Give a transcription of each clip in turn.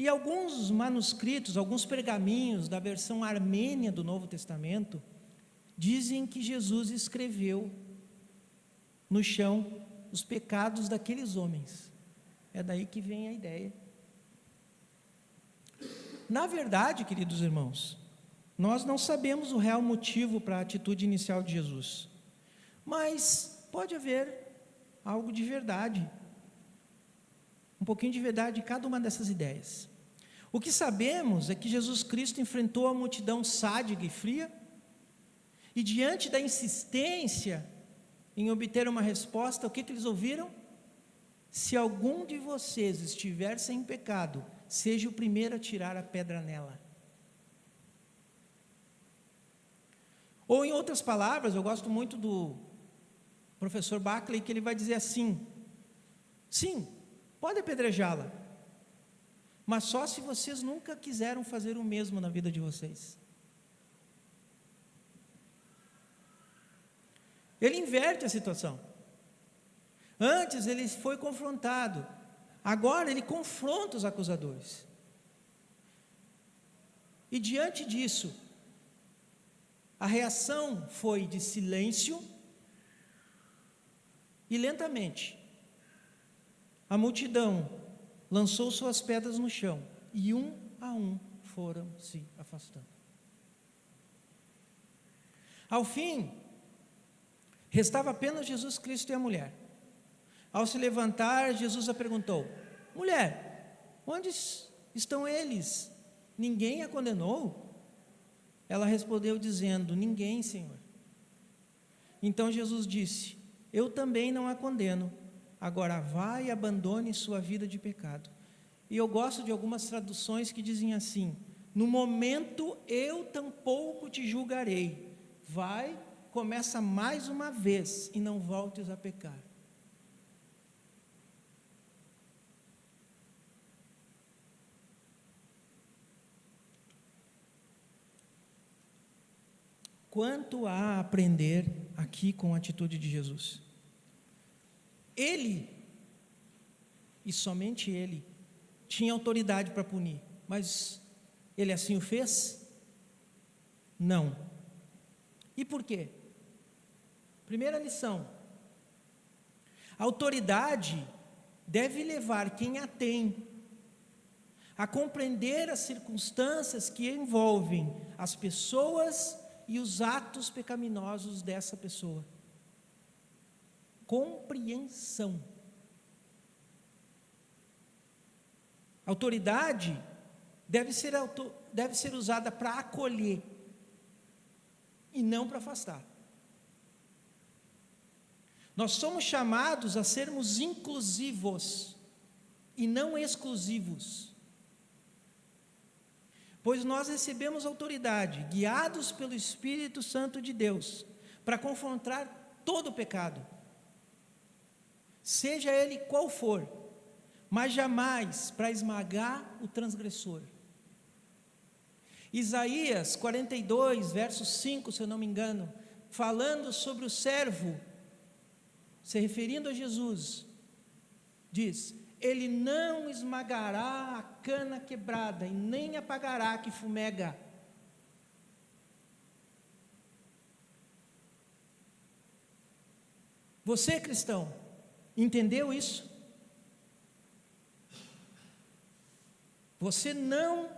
E alguns manuscritos, alguns pergaminhos da versão armênia do Novo Testamento, dizem que Jesus escreveu no chão os pecados daqueles homens. É daí que vem a ideia. Na verdade, queridos irmãos, nós não sabemos o real motivo para a atitude inicial de Jesus, mas pode haver algo de verdade, um pouquinho de verdade em cada uma dessas ideias. O que sabemos é que Jesus Cristo enfrentou a multidão sádica e fria, e diante da insistência em obter uma resposta, o que eles ouviram? Se algum de vocês estiver sem pecado, seja o primeiro a tirar a pedra nela. Ou em outras palavras, eu gosto muito do professor Buckley, que ele vai dizer assim: sim, pode apedrejá-la, mas só se vocês nunca quiseram fazer o mesmo na vida de vocês. Ele inverte a situação. Antes ele foi confrontado, agora ele confronta os acusadores. E diante disso, a reação foi de silêncio, e lentamente a multidão lançou suas pedras no chão, e um a um foram se afastando. Ao fim, restava apenas Jesus Cristo e a mulher. Ao se levantar, Jesus a perguntou: mulher, onde estão eles? Ninguém a condenou? Ela respondeu dizendo: ninguém, Senhor. Então Jesus disse: eu também não a condeno. Agora vá e abandone sua vida de pecado. E eu gosto de algumas traduções que dizem assim: no momento eu tampouco te julgarei. Vai, começa mais uma vez e não voltes a pecar. Quanto a aprender aqui com a atitude de Jesus? Ele, e somente Ele, tinha autoridade para punir, mas Ele assim o fez? Não. E por quê? Primeira lição: a autoridade deve levar quem a tem a compreender as circunstâncias que envolvem as pessoas e os atos pecaminosos dessa pessoa. Compreensão. Autoridade deve ser usada para acolher e não para afastar. Nós somos chamados a sermos inclusivos e não exclusivos, pois nós recebemos autoridade, guiados pelo Espírito Santo de Deus, para confrontar todo o pecado, seja ele qual for, mas jamais para esmagar o transgressor. Isaías 42, verso 5, se eu não me engano, falando sobre o servo, se referindo a Jesus, diz: ele não esmagará a cana quebrada e nem apagará a que fumega. Você, cristão, entendeu isso? Você não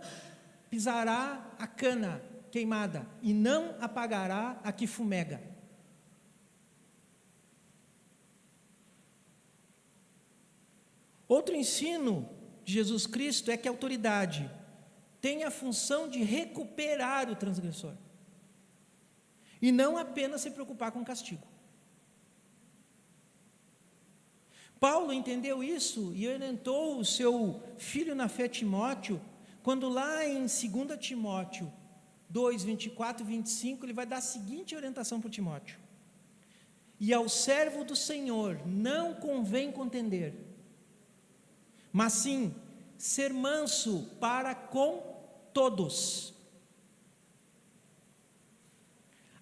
pisará a cana queimada e não apagará a que fumega. Outro ensino de Jesus Cristo é que a autoridade tem a função de recuperar o transgressor e não apenas se preocupar com o castigo. Paulo entendeu isso e orientou o seu filho na fé Timóteo, quando lá em 2 Timóteo 2, 24 e 25, ele vai dar a seguinte orientação para o Timóteo: e ao servo do Senhor não convém contender, mas sim ser manso para com todos,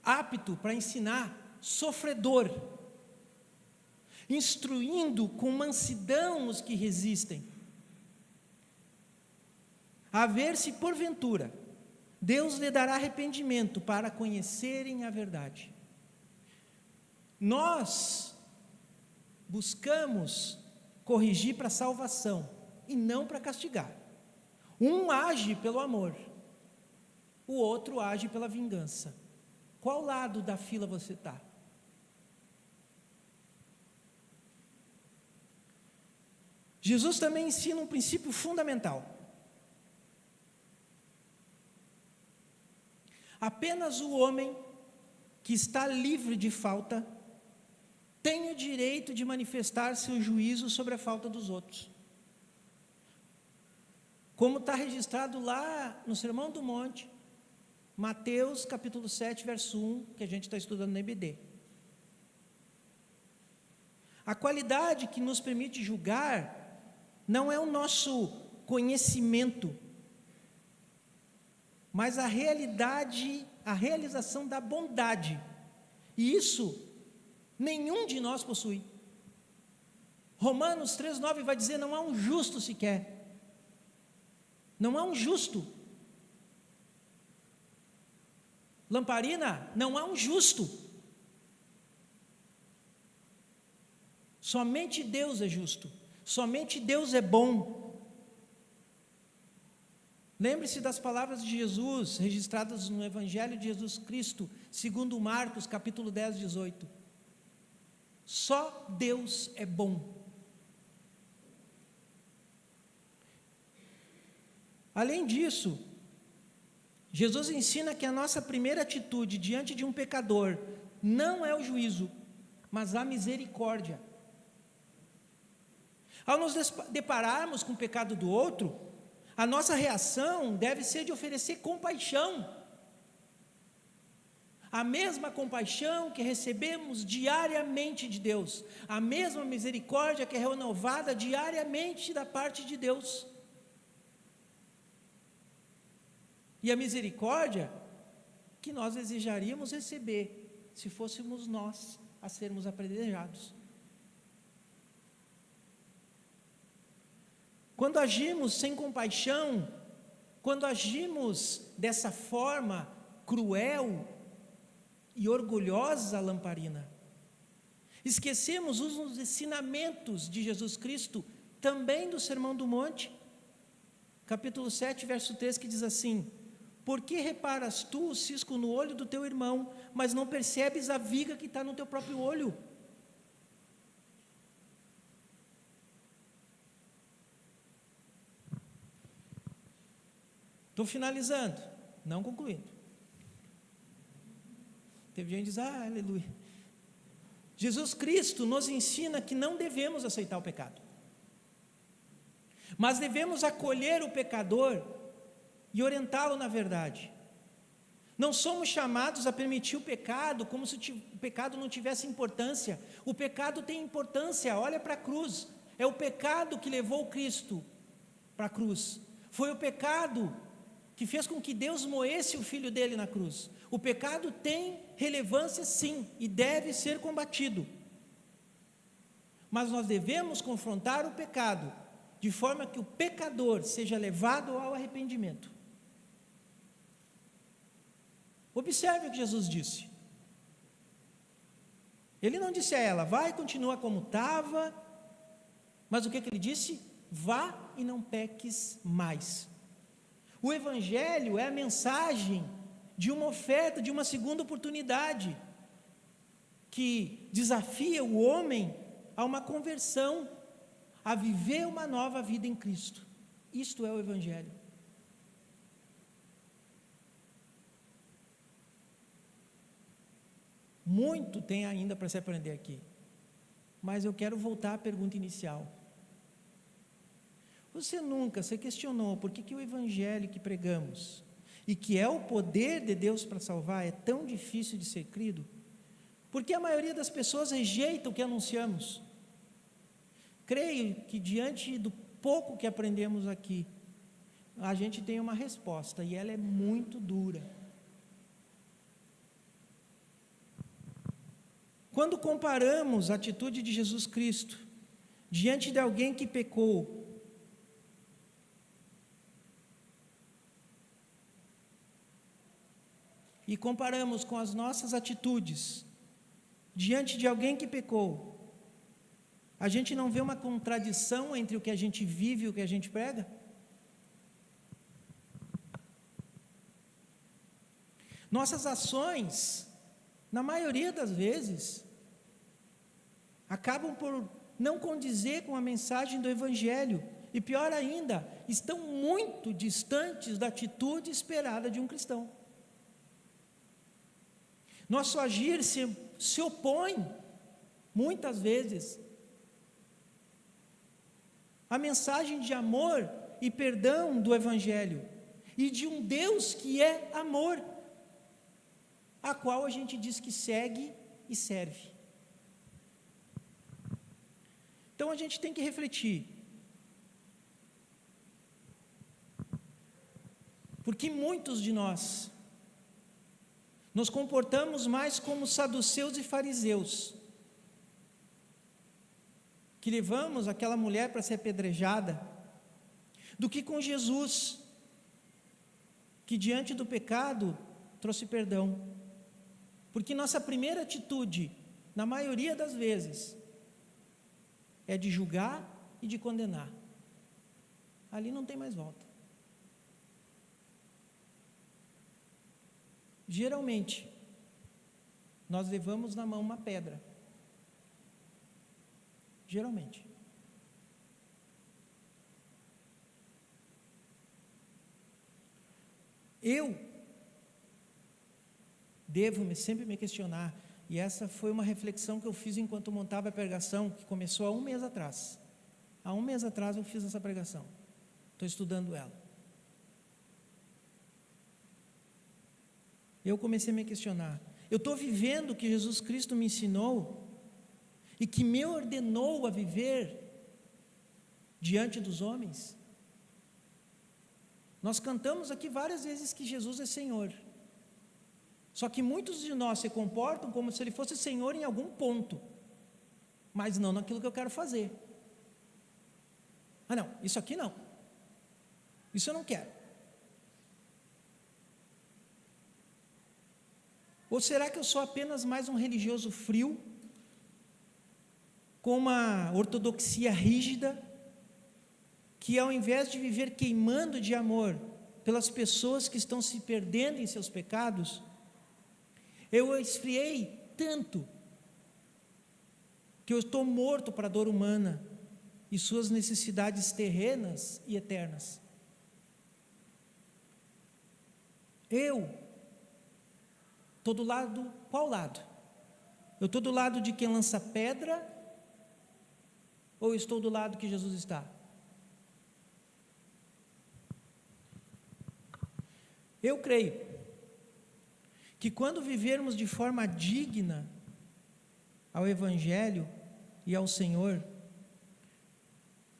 apto para ensinar, sofredor, instruindo com mansidão os que resistem. a ver se porventura Deus lhe dará arrependimento para conhecerem a verdade. Nós buscamos corrigir para salvação e não para castigar. Um age pelo amor, o outro age pela vingança. Qual lado da fila você está? Jesus também ensina um princípio fundamental. Apenas o homem que está livre de falta tem o direito de manifestar seu juízo sobre a falta dos outros. Como está registrado lá no Sermão do Monte, Mateus capítulo 7, verso 1, que a gente está estudando na EBD. A qualidade que nos permite julgar não é o nosso conhecimento, mas a realidade, a realização da bondade. E isso nenhum de nós possui. Romanos 3,9 vai dizer: não há um justo sequer. Não há um justo. Lamparina, não há um justo. Somente Deus é justo. Somente Deus é bom. Lembre-se das palavras de Jesus, registradas no Evangelho de Jesus Cristo, segundo Marcos, capítulo 10, 18. Só Deus é bom. Além disso, Jesus ensina que a nossa primeira atitude diante de um pecador não é o juízo, mas a misericórdia. Ao nos depararmos com o pecado do outro, a nossa reação deve ser de oferecer compaixão. A mesma compaixão que recebemos diariamente de Deus, a mesma misericórdia que é renovada diariamente da parte de Deus. E a misericórdia que nós desejaríamos receber, se fôssemos nós a sermos apedrejados. Quando agimos sem compaixão, quando agimos dessa forma cruel e orgulhosa, Lamparina, esquecemos os ensinamentos de Jesus Cristo, também do Sermão do Monte, capítulo 7, verso 3, que diz assim: por que reparas tu o cisco no olho do teu irmão, mas não percebes a viga que está no teu próprio olho? Estou finalizando, não concluindo. Teve gente que diz: aleluia. Jesus Cristo nos ensina que não devemos aceitar o pecado, mas devemos acolher o pecador e orientá-lo na verdade. Não somos chamados a permitir o pecado como se o pecado não tivesse importância. O pecado tem importância. Olha para a cruz, é o pecado que levou Cristo para a cruz. Foi o pecado que fez com que Deus moesse o Filho dele na cruz. O pecado tem relevância, sim, e deve ser combatido. Mas nós devemos confrontar o pecado de forma que o pecador seja levado ao arrependimento. Observe o que Jesus disse. Ele não disse a ela: vai, continua como estava, mas o que ele disse? Vá e não peques mais. O Evangelho é a mensagem de uma oferta, de uma segunda oportunidade, que desafia o homem a uma conversão, a viver uma nova vida em Cristo. Isto é o Evangelho. Muito tem ainda para se aprender aqui, mas eu quero voltar à pergunta inicial. Você nunca se questionou por que o Evangelho que pregamos, e que é o poder de Deus para salvar, é tão difícil de ser crido? Porque a maioria das pessoas rejeita o que anunciamos. Creio que diante do pouco que aprendemos aqui, a gente tem uma resposta, e ela é muito dura. Quando comparamos a atitude de Jesus Cristo diante de alguém que pecou, e comparamos com as nossas atitudes diante de alguém que pecou, a gente não vê uma contradição entre o que a gente vive e o que a gente prega? Nossas ações, na maioria das vezes, acabam por não condizer com a mensagem do Evangelho, e pior ainda, estão muito distantes da atitude esperada de um cristão. Nosso agir se opõe, muitas vezes, à mensagem de amor e perdão do Evangelho, e de um Deus que é amor, a qual a gente diz que segue e serve. Então a gente tem que refletir, porque muitos de nós nos comportamos mais como saduceus e fariseus, que levamos aquela mulher para ser apedrejada, do que com Jesus, que diante do pecado trouxe perdão. Porque nossa primeira atitude, na maioria das vezes, é de julgar e de condenar. Ali não tem mais volta. Geralmente, nós levamos na mão uma pedra. Geralmente. Eu devo sempre me questionar, e essa foi uma reflexão que eu fiz enquanto montava a pregação, que começou há um mês atrás. Há um mês atrás eu fiz essa pregação. Estou estudando ela. Eu comecei a me questionar. Eu estou vivendo o que Jesus Cristo me ensinou e que me ordenou a viver diante dos homens? Nós cantamos aqui várias vezes que Jesus é Senhor. Só que muitos de nós se comportam como se Ele fosse Senhor em algum ponto, mas não naquilo que eu quero fazer. Ah não, isso aqui não. Isso eu não quero. Ou será que eu sou apenas mais um religioso frio, com uma ortodoxia rígida, que ao invés de viver queimando de amor pelas pessoas que estão se perdendo em seus pecados, eu esfriei tanto, que eu estou morto para a dor humana e suas necessidades terrenas e eternas. Eu estou do lado, qual lado? Eu estou do lado de quem lança pedra, ou estou do lado que Jesus está? Eu creio que quando vivermos de forma digna ao Evangelho e ao Senhor,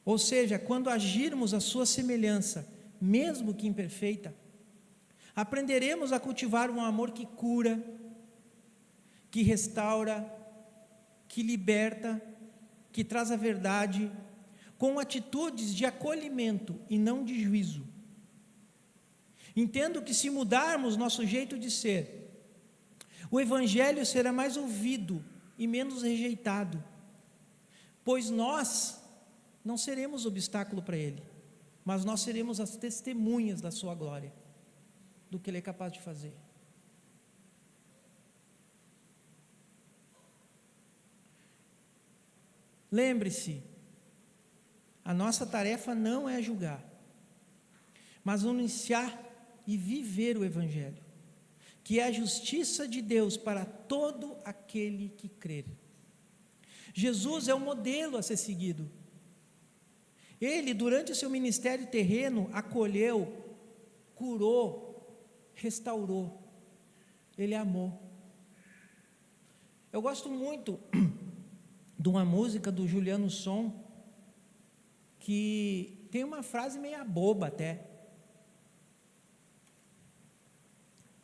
ou seja, quando agirmos à sua semelhança, mesmo que imperfeita, aprenderemos a cultivar um amor que cura, que restaura, que liberta, que traz a verdade, com atitudes de acolhimento e não de juízo. Entendo que se mudarmos nosso jeito de ser, o Evangelho será mais ouvido e menos rejeitado, pois nós não seremos obstáculo para Ele, mas nós seremos as testemunhas da sua glória, do que Ele é capaz de fazer. Lembre-se, a nossa tarefa não é julgar, mas anunciar e viver o Evangelho, que é a justiça de Deus para todo aquele que crer. Jesus é o modelo a ser seguido. Ele, durante o seu ministério terreno, acolheu, curou, restaurou. Ele amou. Eu gosto muito de uma música do Juliano Som, que tem uma frase meia boba até,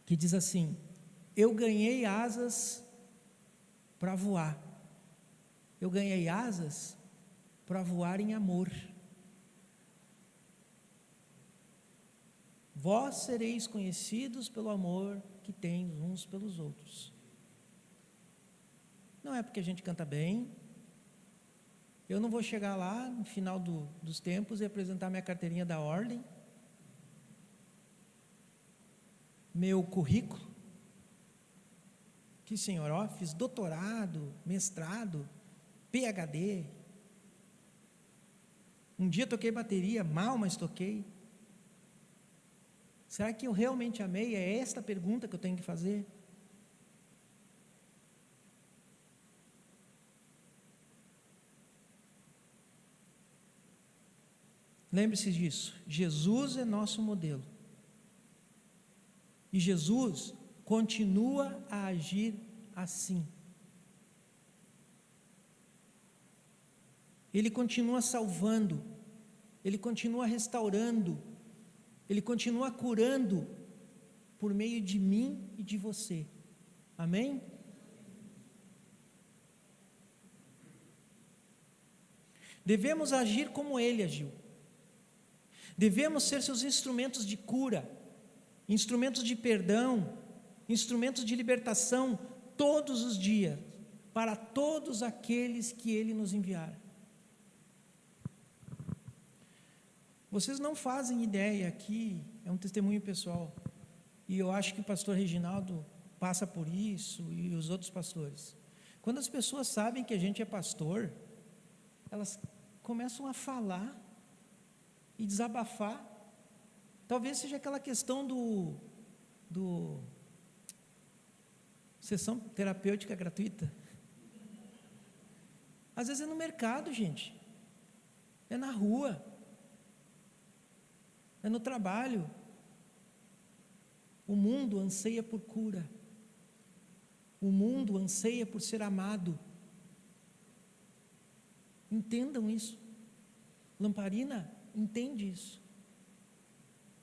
que diz assim: eu ganhei asas para voar, eu ganhei asas para voar em amor. vós sereis conhecidos pelo amor que têm uns pelos outros. Não é porque a gente canta bem. Eu não vou chegar lá no final dos tempos e apresentar minha carteirinha da ordem, meu currículo, que senhor, ó, fiz doutorado, mestrado, PhD. Um dia toquei bateria, mal, mas toquei. Será que eu realmente amei? É esta a pergunta que eu tenho que fazer? Lembre-se disso, Jesus é nosso modelo. E Jesus continua a agir assim. Ele continua salvando, Ele continua restaurando, Ele continua curando por meio de mim e de você. Amém? Devemos agir como Ele agiu. Devemos ser seus instrumentos de cura, instrumentos de perdão, instrumentos de libertação todos os dias, para todos aqueles que Ele nos enviar. Vocês não fazem ideia aqui, é um testemunho pessoal, e eu acho que o pastor Reginaldo passa por isso, e os outros pastores. Quando as pessoas sabem que a gente é pastor, elas começam a falar e desabafar. Talvez seja aquela questão do sessão terapêutica gratuita. Às vezes é no mercado, gente, é na rua, é no trabalho. O mundo anseia por cura, o mundo anseia por ser amado. Entendam isso. Lamparina entende isso.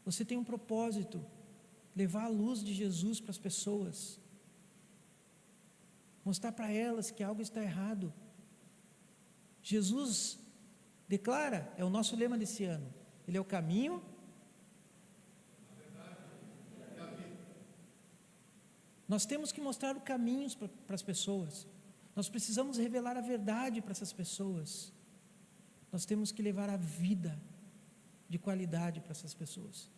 Você tem um propósito, levar a luz de Jesus para as pessoas, mostrar para elas que algo está errado. Jesus declara, é o nosso lema desse ano, Ele é o caminho, nós temos que mostrar o caminho para as pessoas, nós precisamos revelar a verdade para essas pessoas, nós temos que levar a vida de qualidade para essas pessoas.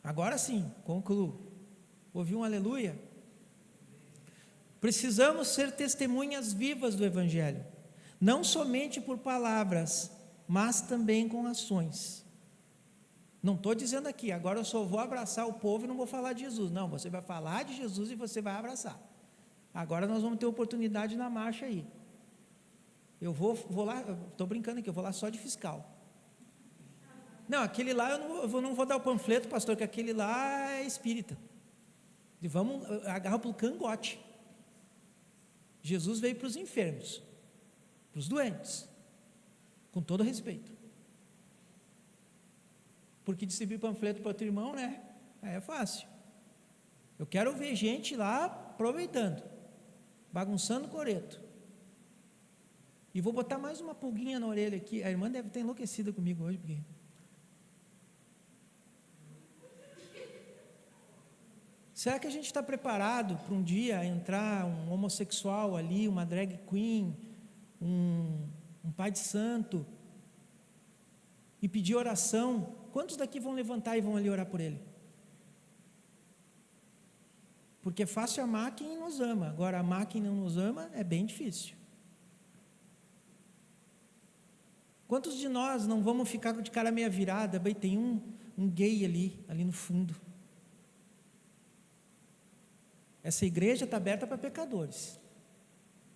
Agora sim, concluo. Ouvi um aleluia? Precisamos ser testemunhas vivas do Evangelho, não somente por palavras, mas também com ações. Não estou dizendo aqui, agora eu só vou abraçar o povo e não vou falar de Jesus. Não, você vai falar de Jesus e você vai abraçar. Agora nós vamos ter oportunidade na marcha aí. Eu vou lá, estou brincando aqui, eu vou lá só de fiscal. Não, aquele lá eu não vou dar o panfleto, pastor, que aquele lá é espírita. E vamos agarrar pelo cangote. Jesus veio para os enfermos, para os doentes, com todo respeito. Porque distribuir panfleto para outro irmão, né? É fácil. Eu quero ver gente lá aproveitando, bagunçando o coreto. E vou botar mais uma pulguinha na orelha aqui. A irmã deve estar enlouquecida comigo hoje, porque... Será que a gente está preparado para um dia entrar um homossexual ali, uma drag queen, um pai de santo, e pedir oração? Quantos daqui vão levantar e vão ali orar por ele? Porque é fácil amar quem nos ama, agora amar quem não nos ama é bem difícil. Quantos de nós não vamos ficar de cara meia virada? Bem, tem um gay ali no fundo. Essa igreja está aberta para pecadores.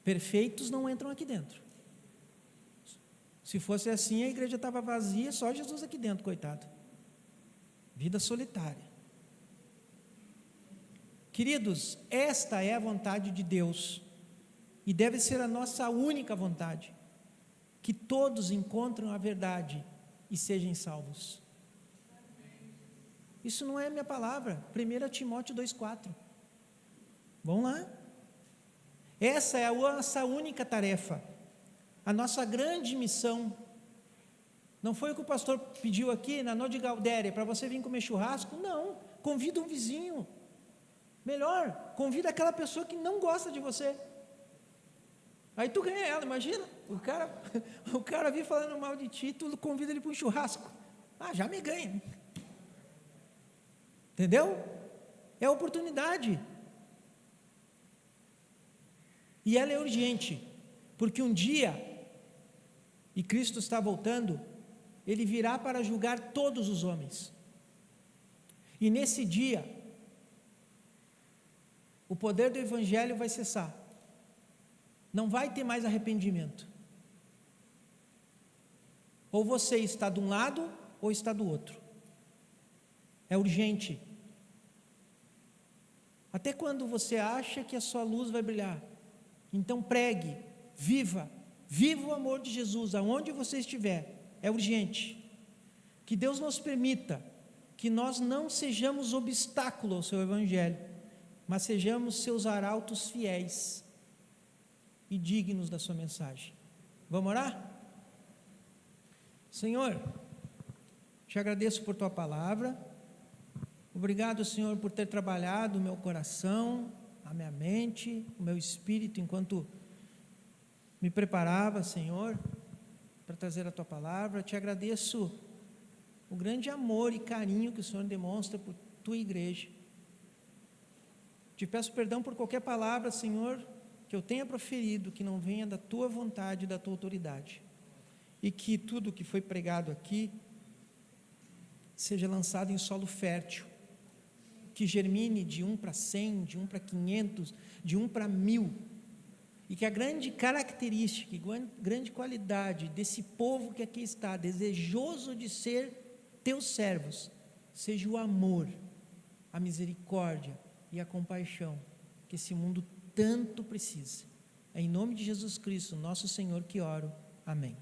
Perfeitos não entram aqui dentro. Se fosse assim, a igreja estava vazia, só Jesus aqui dentro, coitado. Vida solitária. Queridos, esta é a vontade de Deus, e deve ser a nossa única vontade, que todos encontrem a verdade e sejam salvos. Isso não é minha palavra, 1 Timóteo 2,4. Vamos lá. Essa é a nossa única tarefa, a nossa grande missão, Não foi o que o pastor pediu aqui na Nó de Galdéria, para você vir comer churrasco? Não, convida um vizinho. Melhor, convida aquela pessoa que não gosta de você. Aí tu ganha ela, imagina, o cara vir falando mal de ti, tu convida ele para um churrasco. Já me ganha. Entendeu? É oportunidade. E ela é urgente, porque um dia, e Cristo está voltando, Ele virá para julgar todos os homens. E nesse dia, o poder do Evangelho vai cessar. Não vai ter mais arrependimento. Ou você está de um lado, ou está do outro. É urgente. Até quando você acha que a sua luz vai brilhar? Então pregue, viva o amor de Jesus, aonde você estiver. É urgente. Que Deus nos permita que nós não sejamos obstáculo ao seu Evangelho, mas sejamos seus arautos fiéis e dignos da sua mensagem. Vamos orar? Senhor, te agradeço por tua palavra. Obrigado, Senhor, por ter trabalhado o meu coração, a minha mente, o meu espírito, enquanto me preparava, Senhor, para trazer a tua palavra. Te agradeço o grande amor e carinho que o Senhor demonstra por tua igreja. Te peço perdão por qualquer palavra, Senhor, que eu tenha proferido, que não venha da tua vontade e da tua autoridade, e que tudo que foi pregado aqui seja lançado em solo fértil, que germine de 1 para 100, de 1 para 500, de 1 para 1000, e que a grande característica, grande qualidade desse povo que aqui está, desejoso de ser teus servos, seja o amor, a misericórdia e a compaixão que esse mundo tanto precisa. É em nome de Jesus Cristo, nosso Senhor, que oro. Amém.